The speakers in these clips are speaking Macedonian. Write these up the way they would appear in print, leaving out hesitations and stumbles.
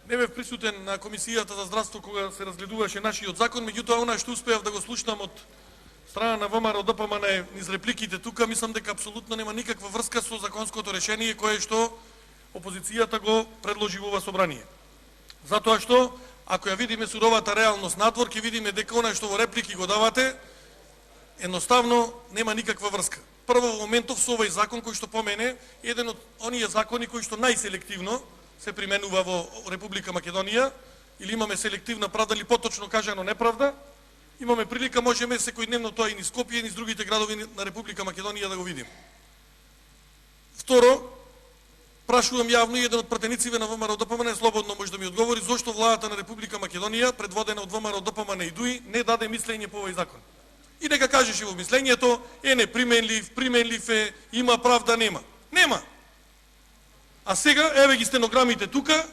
Не бев присутен на Комисијата за здравство кога се разгледуваше нашиот закон, меѓутоа она што успеав да го слушнам од страна на ВМРО ДПМН низ репликите тука, мислам дека апсолутно нема никаква врска со законското решение кое што опозицијата го предложи во ова собрание. Затоа што, ако ја видиме суровата реалност надвор, ќе видиме дека она што во реплики го давате, едноставно нема никаква врска. Прво, во моментов со овој закон кој што помене, еден од оние закони кои што најселективно се применува во Република Македонија, или имаме селективна правда, или поточно кажано неправда, имаме прилика, можеме секојдневно тоа и низ Скопје, и низ другите градови на Република Македонија да го видиме. Второ, прашувам јавно и еден од пратениците на ВМРО ДПМН слободно може да ми одговори зошто владата на Република Македонија, предводена од ВМРО ДПМН и ДУИ, не даде мислење по овој закон. И дека кажеше во мислењето, применлив е, има правда, нема. Нема. А сега, еве ги стенограмите тука,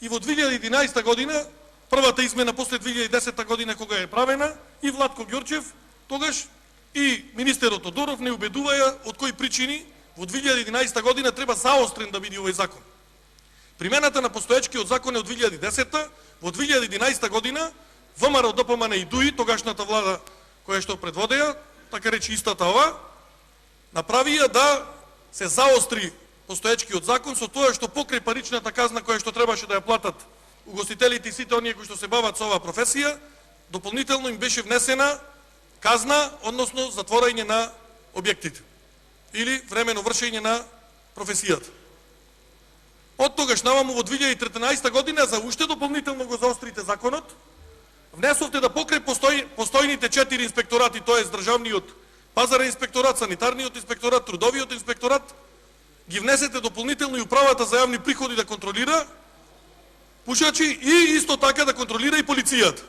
и во 2011 година, првата измена после 2010 година кога е правена, и Владко Ѓорчев, тогаш и министерот Тодоров не убедуваја од кои причини во 2011 година треба заострен да биде овој закон. Примената на постоечкиот закон е од 2010, во 2011 година ВМРО ДПМН и ДУИ, тогашната влада која што предводеја, така речи истата ова, направија да се заостри постоечкиот закон со тоа што покрај паричната казна која што требаше да ја платат угостителите и сите оние кои што се бават со оваа професија, дополнително им беше внесена казна, односно затворање на објектите или времено вршење на професијата. Од тогаш наваму во 2013 година за уште дополнително го заострите законот, внесовте да покрај постојните 4 инспекторати, тоа е државниот пазарен инспекторат, санитарниот инспекторат, трудовиот инспекторат, ги внесете дополнително и управата за јавни приходи да контролира пушачи и исто така да контролира и полицијата.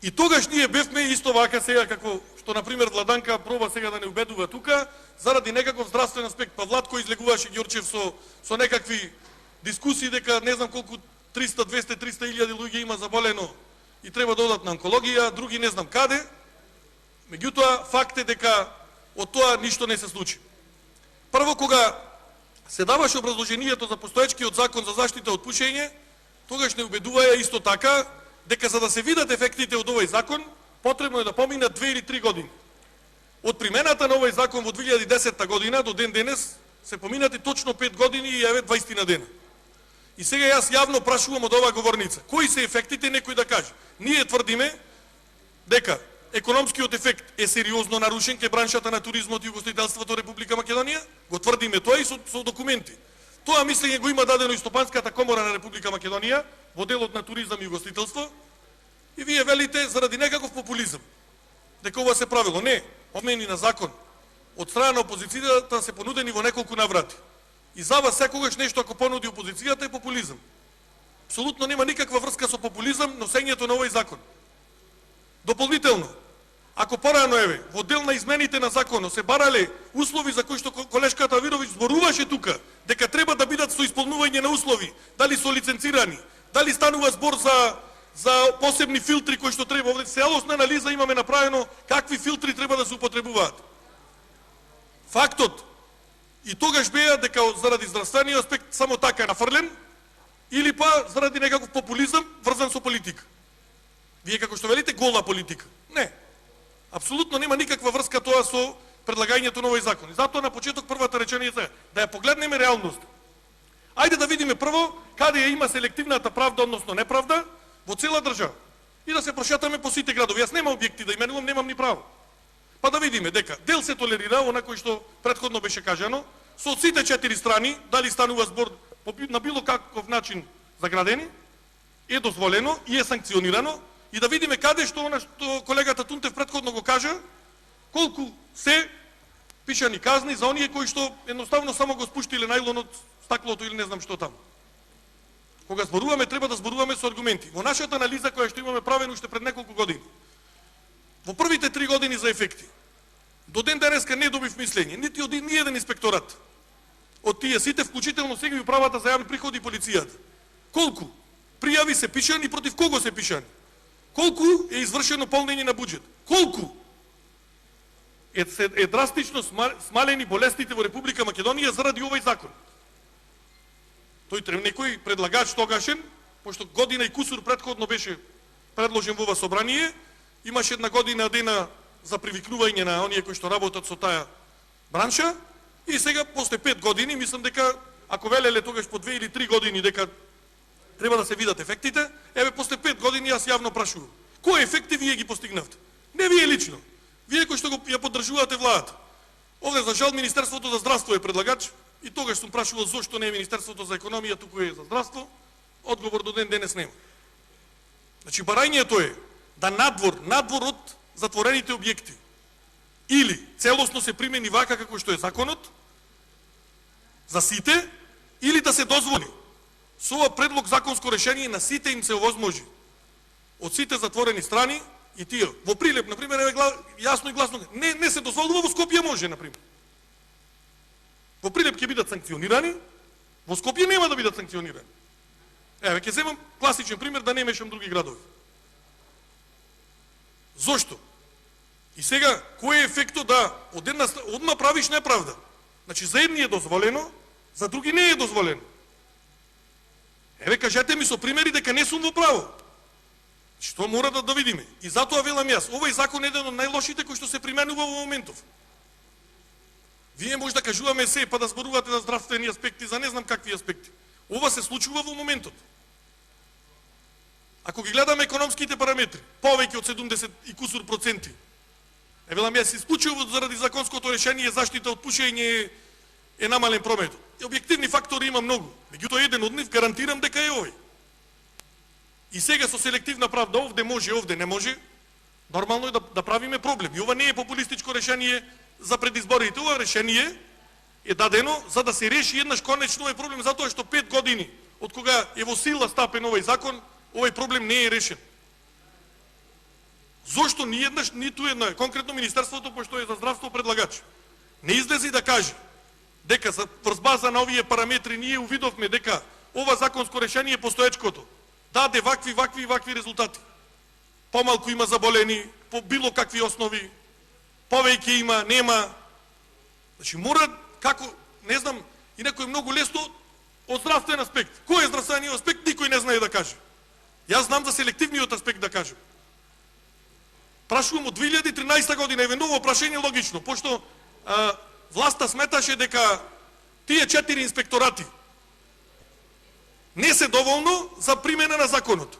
И тогаш ние бевме исто вака сега како што например Владанка проба сега да не убедува тука заради некаков здравствен аспект, па Владко излегуваше Ѓорчев со некакви дискусии дека не знам колку 300, 200, 300 илјади луѓе има заболено и треба да одат на онкологија, други не знам каде. Меѓутоа факт е дека од тоа ништо не се случи. Прво, кога се даваше образложението за постоечкиот закон за заштита од пушење, тогаш не убедуваја исто така дека за да се видат ефектите од овој закон, потребно е да поминат 2 или 3 години. Од примената на овој закон во 2010 година до ден денес се поминати точно 5 години и еве 20 на дена. И сега јас јавно прашувам од оваа говорница, кои се ефектите, некој да каже. Ние тврдиме дека економскиот ефект е сериозно нарушен ке браншата на туризмот и угостителството Република Македонија, го тврдиме тоа и со документи. Тоа мислење го има дадено и Стопанската комора на Република Македонија во делот на туризам и угостителство. И вие велите заради некаков популизам дека ова се правило. Не, омени на закон од страна на опозицијата се понудени во неколку наврати. И за вас секогаш нешто ако понуди опозицијата е популизам. Апсолутно нема никаква врска со популизам носењето на овој закон. Дополнително, ако порано еве, во дел на измените на законот се барале услови за кои што колешката Авировиќ зборуваше тука, дека треба да бидат со исполнување на услови, дали со лиценцирани, дали станува збор за посебни филтри кои што треба, овде целосна анализа имаме направено какви филтри треба да се употребуваат. Фактот и тогаш беа дека заради здравствениот аспект само така е нафрлен, или па заради некаков популизам врзан со политика. Вие како што велите гола политика. Не. Апсолутно нема никаква врска тоа со предлагањето на овој закон. И затоа на почеток првата реченица е да ја погледнеме реалност. Ајде да видиме прво каде ја има селективната правда, односно неправда во цела држава. И да се прошетаме по сите градови. Јас немам објекти да именувам, немам ни право. Па да видиме дека дел се толерира, онако што претходно беше кажано, со сите 4 страни, дали станува збор на било каков начин заградени, е дозволено и е санкционирано, и да видиме каде што она што колегата Тунтев претходно го кажа, колку се пишани казни за оние кои што едноставно само го спуштиле најлонот, стаклото или не знам што таму. Кога зборуваме, треба да зборуваме со аргументи. Во нашата анализа која што имаме правено уште пред неколку години, во првите 3 години за ефекти, до ден денеска не добив мислење, нити од ниеден инспекторат од тие сите, вклучително сега и управата за јавни приходи и полицијата. Колку пријави се пишани, против кого се пишани? Колку е извршено полнење на буџет? Колку е драстично смалени болестите во Република Македонија заради овој закон? Тој треба некој предлагач тогашен, пошто година и кусур претходно беше предложен во ова собрание, имаше една година дена за привикнување на оние кои што работат со таа бранша, и сега после 5 години мислам дека ако велеле тогаш по 2 или 3 години дека треба да се видат ефектите, еве после 5 години јас јавно прашувам. Кои ефекти вие ги постигнавте? Не вие лично. Вие кои што ја поддржувате владата. Овде за жал Министерството за здравство е предлагач и тогаш сум прашувал зошто не е Министерството за економија, туку е за здравство. Одговор до ден денес нема. Значи барањето е да надвор од затворените објекти или целосно се примени вака како што е законот за сите, или да се дозволи со ова предлог законско решение на сите им се овозможи од сите затворени страни и тие. Во Прилеп, например, е јасно и гласно, не се дозволува, во Скопје може, например. Во Прилеп ќе бидат санкционирани, во Скопје нема да бидат санкционирани. Еве, ќе земам класичен пример, да не мешам други градови. Зошто? И сега, кој е ефектот да одма правиш неправда? Значи, за едни е дозволено, за други не е дозволено. Еве, кажете ми со примери дека не сум во право. Што мора да видиме? И затоа велам јас, овој закон е еден од најлошите кои што се применува во моментов. Вие може да кажуваме се, па да зборувате за здравствени аспекти, за не знам какви аспекти. Ова се случува во моментот. Ако ги гледаме економските параметри, повеќе од 70 и кусур проценти, велам јас, исклучиво заради законското решение заштита од пушење е намален прометот. И објективни фактори има многу. Меѓутоа еден од нив гарантирам дека е овој. И сега со селективна правда овде може, овде не може, нормално е да правиме проблем. И ова не е популистичко решение за предизборите. Ова решение е дадено за да се реши еднаш конечно овој проблем, затоа што 5 години од кога е во сила стапен овој закон, овој проблем не е решен. Зошто ни еднаш, ниту една, конкретно Министерството, пошто е за здравство предлагач, не излезе да каже дека врз база на овие параметри ние увидовме дека ова законско решение е постоечкото даде вакви резултати. Помалку има заболени, по било какви основи, повеќе има, нема. Значи мора, како, не знам, инако е многу лесно од здравствен аспект. Кој е здравствениот аспект, никој не знае да каже. Јас знам за селективниот аспект да кажем. Прашувам од 2013 година, еве ново прашање логично, пошто власта сметаше дека тие 4 инспекторати не се доволно за примена на законот.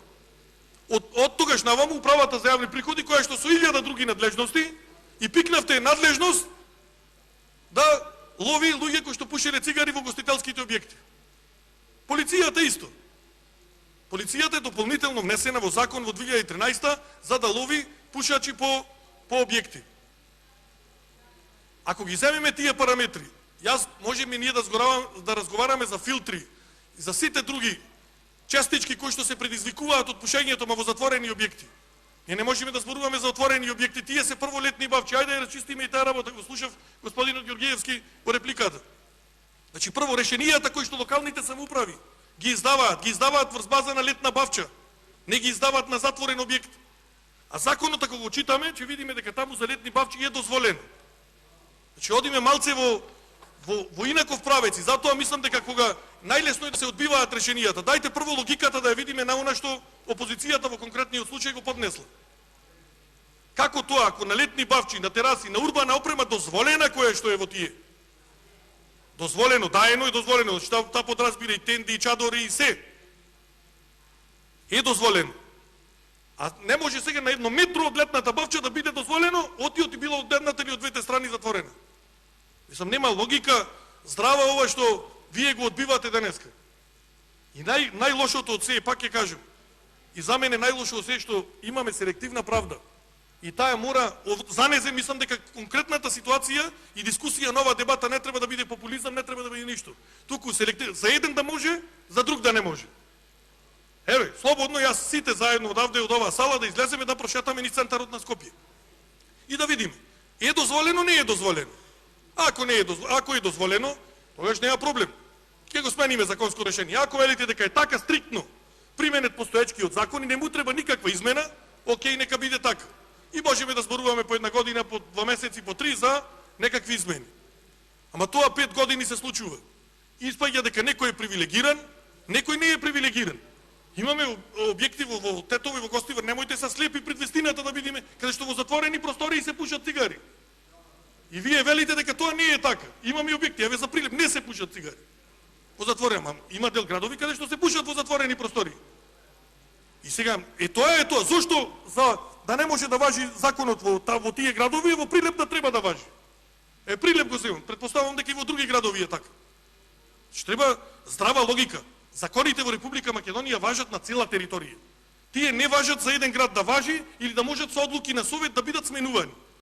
Од тогаш наваму управата за јавни приходи, која што со 1000 други надлежности, и пикнавте надлежност да лови луѓе кои што пушеле цигари во гостителските објекти. Полицијата исто. Полицијата е дополнително внесена во закон во 2013 за да лови пушачи по објекти. Ако ги земеме тие параметри, јас можеме ние да разговараме за филтри и за сите други частички кои што се предизвикуваат од пушењето во затворени објекти. Ние не можеме да зборуваме за отворени објекти, тие се прво летни бавчи, ајде да рачистиме и таа работа, го слушав господинот Ѓорѓиевски во репликата. Значи прво решенијата кои што локалните самоуправи ги издаваат врз база на летна бавча, не ги издаваат на затворен објект. А законот ако го читаме, ќе видиме дека таму за летни бавчи е дозволено. Значи одиме малце во инаков правец и затоа мислам дека кога најлесно е да се одбиваат решенијата, дајте прво логиката да ја видиме на она што опозицијата во конкретниот случај го поднесла. Како тоа, ако на летни бавчи, на тераси, на урбана опрема дозволена која што е во тие? Дозволено, даено и дозволено, што таа подразбира и тенди, и чадори, и се. Е дозволено. А не може сега на 1 метро од летната бавча да биде дозволено, отиот и било од едната или од двете страни затворена. Мислам, нема логика здрава ова што вие го одбивате денеска. И најлошото од се, пак ќе кажем, и за мене најлошо од се што имаме селективна правда. И таа мора, за незе мислам дека конкретната ситуација и дискусија, нова дебата не треба да биде популизам, не треба да биде ништо. Туку селектив, за еден да може, за друг да не може. Еве, слободно јас сите заедно одавде од оваа сала да излеземе да прошетаме низ центарот на Скопје. И да видиме, е дозволено, не е дозволено. Ако е дозволено, тогаш нема проблем. Ќе го смениме законско решение. Ако велите дека е така стриктно применет постоечкиот закон и не му треба никаква измена, окей, нека биде така. И можеме да зборуваме по 1 година, по 2 месеци, по 3 за некакви измени. Ама тоа 5 години се случува. Испаѓа дека некој е привилегиран, Некој не е привилегиран. Имаме објекти во Тетово и во Гостивар, немојте се слепи пред вистината да видиме, каде што во затворени простории се пушат цигари. И вие велите дека тоа не е така. Имаме објекти, еве за Прилеп не се пушат цигари. Во затворени, има дел градови каде што се пушат во затворени простории. И сега, тоа. Зошто за да не може да важи законот во тие градови, во Прилеп да треба да важи? Прилеп го земам, предпоставам дека и во други градови е така. Што треба здрава логика. Законите во Република Македонија важат на цела територија. Тие не важат за еден град да важи или да можат со одлуки на совет да бидат сменувани.